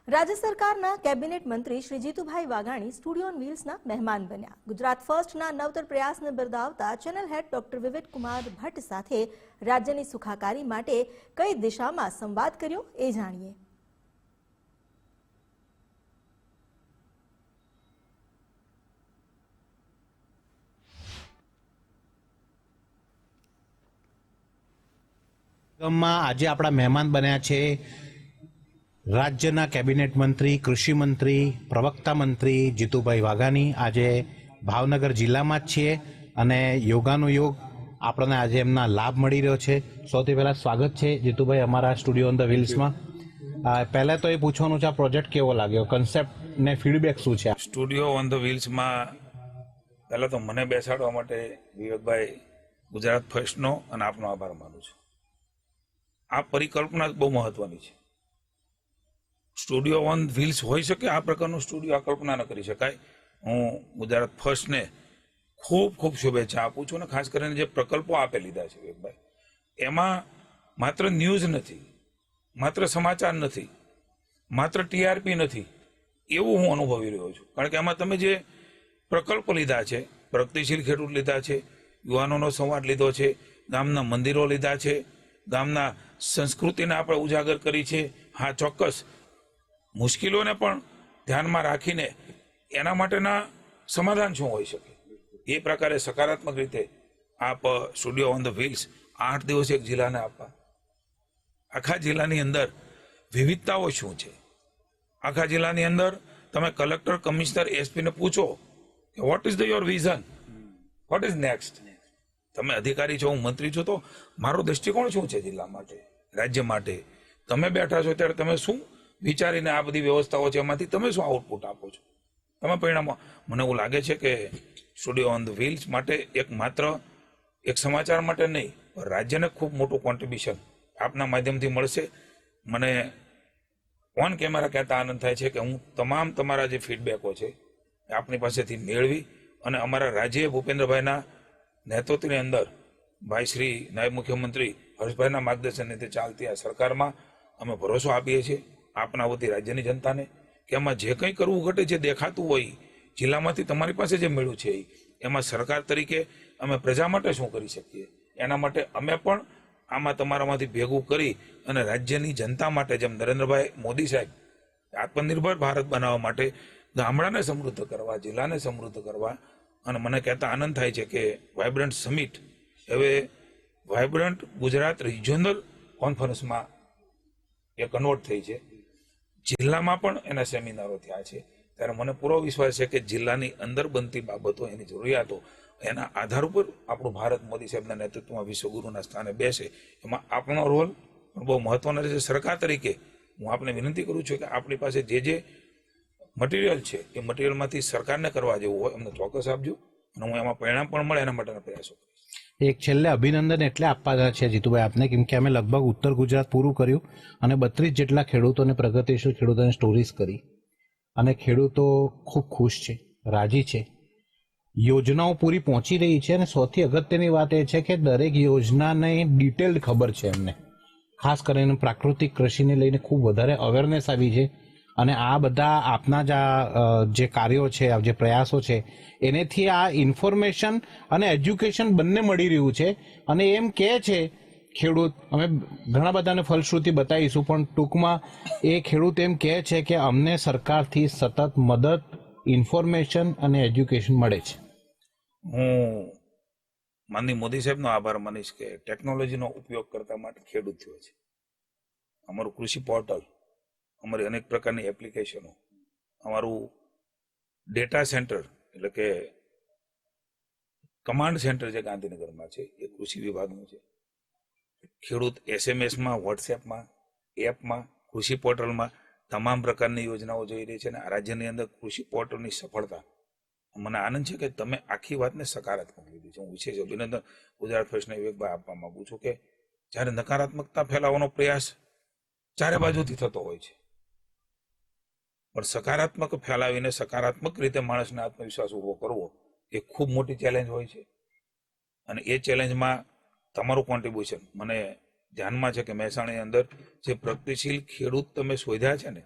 રાજ્ય સરકારના કેબિનેટ મંત્રી શ્રી જીતુભાઈ વાઘાણી સ્ટુડિયો ઓન વ્હીલ્સના મહેમાન બન્યા. ગુજરાત ફર્સ્ટના નવતર પ્રયાસને બિરદાવતા ચેનલ હેડ ડોક્ટર વિવેક કુમાર ભટ્ટ સાથે રાજ્યની સુખાકારી માટે કઈ દિશામાં સંવાદ કર્યો એ જાણીએ. આજે આપણા મહેમાન બન્યા છે રાજ્યના કેબિનેટ મંત્રી, કૃષિ મંત્રી, પ્રવક્તા મંત્રી જીતુભાઈ વાઘાણી. આજે ભાવનગર જિલ્લામાં જ છીએ અને યોગાનો યોગ આપણને આજે એમના લાભ મળી રહ્યો છે. સૌથી પહેલાં સ્વાગત છે જીતુભાઈ અમારા સ્ટુડિયો ઓન ધ વ્હીલ્સમાં. પહેલાં તો એ પૂછવાનું છે, આ પ્રોજેક્ટ કેવો લાગ્યો, કન્સેપ્ટ ને ફીડબેક શું છે? સ્ટુડિયો ઓન ધ વ્હીલ્સમાં પહેલાં તો મને બેસાડવા માટે વિવેકભાઈ ગુજરાત ફર્સ્ટનો અને આપનો આભાર માનું છું. આ પરિકલ્પના બહુ મહત્વની છે. સ્ટુડિયો ઓન વ્હીલ્સ હોઈ શકે, આ પ્રકારનું સ્ટુડિયો આ કલ્પના ન કરી શકાય. હું ગુજરાત ફર્સ્ટને ખૂબ ખૂબ શુભેચ્છા આપું છું અને ખાસ કરીને જે પ્રકલ્પો આપે લીધા છે વિવેકભાઈ, એમાં માત્ર ન્યૂઝ નથી, માત્ર સમાચાર નથી, માત્ર ટીઆરપી નથી, એવું હું અનુભવી રહ્યો છું. કારણ કે એમાં તમે જે પ્રકલ્પો લીધા છે, પ્રગતિશીલ ખેડૂત લીધા છે, યુવાનોનો સંવાદ લીધો છે, ગામના મંદિરો લીધા છે, ગામના સંસ્કૃતિને આપણે ઉજાગર કરી છે. હા, ચોક્કસ મુશ્કેલીઓને પણ ધ્યાનમાં રાખીને એના માટેના સમાધાન શું હોઈ શકે એ પ્રકારે સકારાત્મક રીતે આપ સ્ટુડિયો ઓન ધ વ્હીલ્સ 8 દિવસ એક જિલ્લાને આપવા. આખા જિલ્લાની અંદર વિવિધતાઓ શું છે, આખા જિલ્લાની અંદર તમે કલેક્ટર, કમિશનર, એસપીને પૂછો કે what is the your vision, what is next. તમે અધિકારી છો, હું મંત્રી છું, તો મારો દ્રષ્ટિકોણ શું છે જિલ્લા માટે, રાજ્ય માટે. તમે બેઠા છો ત્યારે તમે શું વિચારીને આ બધી વ્યવસ્થાઓ છે એમાંથી તમે શું આઉટપુટ આપો છો, તમે પરિણામો. મને એવું લાગે છે કે સ્ટુડિયો ઓન ધ વ્હીલ્સ માટે માત્ર એક સમાચાર માટે નહીં, પણ રાજ્યને ખૂબ મોટું કોન્ટ્રીબ્યુશન આપના માધ્યમથી મળશે. મને ઓન કેમેરા કહેતા આનંદ થાય છે કે હું તમારા જે ફીડબેકો છે એ આપની પાસેથી મેળવી અને અમારા રાજ્ય ભૂપેન્દ્રભાઈના નેતૃત્વની અંદર ભાઈ શ્રી નાયબ મુખ્યમંત્રી હર્ષભાઈના માર્ગદર્શન નીચે ચાલતી આ સરકારમાં અમે ભરોસો આપીએ છીએ આપના વતી રાજ્યની જનતાને કે એમાં જે કંઈ કરવું ઘટે, જે દેખાતું હોય જિલ્લામાંથી તમારી પાસે જે મળ્યું છે એમાં સરકાર તરીકે અમે પ્રજા માટે શું કરી શકીએ, એના માટે અમે પણ આમાં તમારામાંથી ભેગું કરી અને રાજ્યની જનતા માટે, જેમ નરેન્દ્રભાઈ મોદી સાહેબ આત્મનિર્ભર ભારત બનાવવા માટે ગામડાને સમૃદ્ધ કરવા, જિલ્લાને સમૃદ્ધ કરવા. અને મને કહેતા આનંદ થાય છે કે વાઇબ્રન્ટ સમિટ હવે વાઇબ્રન્ટ ગુજરાત રિજિયોનલ કોન્ફરન્સમાં એ કન્વર્ટ થઈ છે. જિલ્લામાં પણ એના સેમિનારો થયા છે. ત્યારે મને પૂરો વિશ્વાસ છે કે જિલ્લાની અંદર બનતી બાબતો, એની જરૂરિયાતો, એના આધાર ઉપર આપણું ભારત મોદી સાહેબના નેતૃત્વમાં વિશ્વગુરુના સ્થાને બેસે. એમાં આપણો રોલ પણ બહુ મહત્વનો રહેશે. સરકાર તરીકે હું આપને વિનંતી કરું છું કે આપણી પાસે જે મટીરિયલ છે એ મટીરિયલમાંથી સરકારને કરવા જેવું હોય અમને ચોક્કસ આપજો અને હું એમાં પરિણામ પણ મળે એના માટેના પ્રયાસો કરીશ. એક છેલ્લે અભિનંદન એટલે આપવા છે જીતુભાઈ આપને, કેમ કે અમે લગભગ ઉત્તર ગુજરાત પૂરું કર્યું અને 32 જેટલા ખેડૂતોને, પ્રગતિશીલ ખેડૂતોને સ્ટોરીઝ કરી અને ખેડૂતો ખૂબ ખુશ છે, રાજી છે. યોજનાઓ પૂરી પહોંચી રહી છે અને સૌથી અગત્યની વાત એ છે કે દરેક યોજનાને ડિટેલ્ડ ખબર છે એમને. ખાસ કરીને પ્રાકૃતિક કૃષિને લઈને ખૂબ વધારે અવેરનેસ આવી છે અને આ બધા આપના જે કાર્યો છે, જે પ્રયાસો છે, એનેથી આ ઇન્ફોર્મેશન અને એજ્યુકેશન બંને મળી રહ્યું છે. અને એમ કહે છે ખેડૂત, અમે ઘણા બધાને ફલશ્રુતિ બતાવીશું, પણ ટૂંકમાં એ ખેડૂત એમ કહે છે કે અમને સરકારથી સતત મદદ, ઇન્ફોર્મેશન અને એજ્યુકેશન મળે છે. હું માનનીય મોદી સાહેબનો આભાર માનીશ કે ટેકનોલોજીનો ઉપયોગ કરતા માટે ખેડૂત થયો છે. અમારું કૃષિ પોર્ટલ, અમારી અનેક પ્રકારની એપ્લિકેશનો, અમારું ડેટા સેન્ટર એટલે કે કમાન્ડ સેન્ટર જે ગાંધીનગરમાં છે એ કૃષિ વિભાગનું છે. ખેડૂત એસએમએસમાં, વોટ્સએપમાં, એપમાં, કૃષિ પોર્ટલમાં તમામ પ્રકારની યોજનાઓ જોઈ રહી છે. અને આ રાજ્યની અંદર કૃષિ પોર્ટલની સફળતા, મને આનંદ છે કે તમે આખી વાતને સકારાત્મક લીધી છે. હું વિશેષ અભિનંદન ગુજરાત ફર્સ્ટના વિવેકભાઈ આપવા માંગુ છું કે જ્યારે નકારાત્મકતા ફેલાવવાનો પ્રયાસ ચારે બાજુથી થતો હોય છે, પણ સકારાત્મક ફેલાવીને સકારાત્મક રીતે માણસને આત્મવિશ્વાસ ઉભો કરવો એ ખૂબ મોટી ચેલેન્જ હોય છે. અને એ ચેલેન્જમાં તમારું કોન્ટ્રીબ્યુશન મને ધ્યાનમાં છે કે મહેસાણાની અંદર જે પ્રગતિશીલ ખેડૂત તમે શોધ્યા છે ને,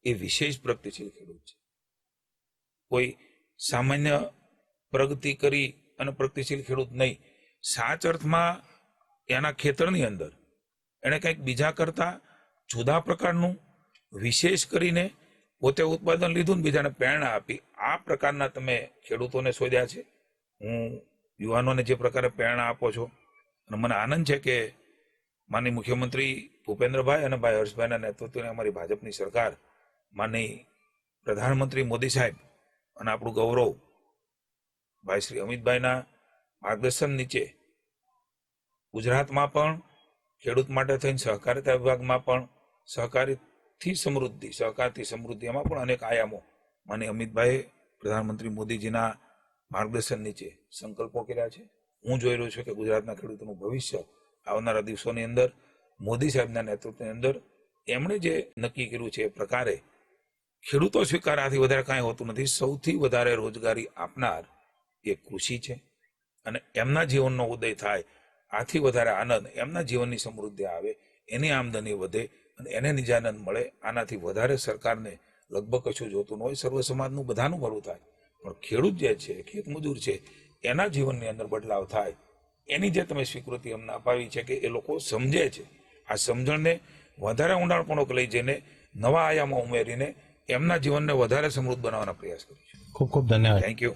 એ વિશેષ પ્રગતિશીલ ખેડૂત છે. કોઈ સામાન્ય પ્રગતિ કરી અને પ્રગતિશીલ ખેડૂત નહીં. સાચ અર્થમાં એના ખેતરની અંદર એણે કંઈક બીજા કરતા જુદા પ્રકારનું વિશેષ કરીને પોતે ઉત્પાદન લીધું ને બીજાને પ્રેરણા આપી. આ પ્રકારના તમે ખેડૂતોને શોધ્યા છે. હું યુવાનોને જે પ્રકારે પ્રેરણા આપો છો અને મને આનંદ છે કે માનનીય મુખ્યમંત્રી ભૂપેન્દ્રભાઈ અને ભાઈ હર્ષભાઈના નેતૃત્વની અમારી ભાજપની સરકાર, માનનીય પ્રધાનમંત્રી મોદી સાહેબ અને આપણું ગૌરવ ભાઈ શ્રી અમિતભાઈના માર્ગદર્શન નીચે ગુજરાતમાં પણ ખેડૂત માટે થઈને સહકારિતા વિભાગમાં પણ સહકારથી સમૃદ્ધિ એમાં પણ અનેક આયામો માનનીય અમિતભાઈ પ્રધાનમંત્રી મોદીજીના માર્ગદર્શન નીચે સંકલ્પો કર્યા છે. હું જોઈ રહ્યો છું કે ગુજરાતના ખેડૂતોનું ભવિષ્ય આવનારા દિવસોની અંદર મોદી સાહેબના નેતૃત્વની અંદર એમણે જે નક્કી કર્યું છે એ પ્રકારે ખેડૂતો સ્વીકાર આથી વધારે કાંઈ હોતું નથી. સૌથી વધારે રોજગારી આપનાર એ કૃષિ છે અને એમના જીવનનો ઉદય થાય, આથી વધારે આનંદ, એમના જીવનની સમૃદ્ધિ આવે, એની આમદની વધે અને એને નિજાનંદ મળે. આનાથી વધારે સરકારને લગભગ કશું જોતું ન હોય. સર્વ સમાજનું બધાનું ભલું થાય, પણ ખેડૂત જે છે, ખેતમજૂર છે, એના જીવનની અંદર બદલાવ થાય, એની જે તમે સ્વીકૃતિ અમને અપાવી છે કે એ લોકો સમજે છે. આ સમજણને વધારે ઊંડાણપૂર્વક લઈ જઈને નવા આયામો ઉમેરીને એમના જીવનને વધારે સમૃદ્ધ બનાવવાના પ્રયાસ કરીશું. ખૂબ ખૂબ ધન્યવાદ. Thank you.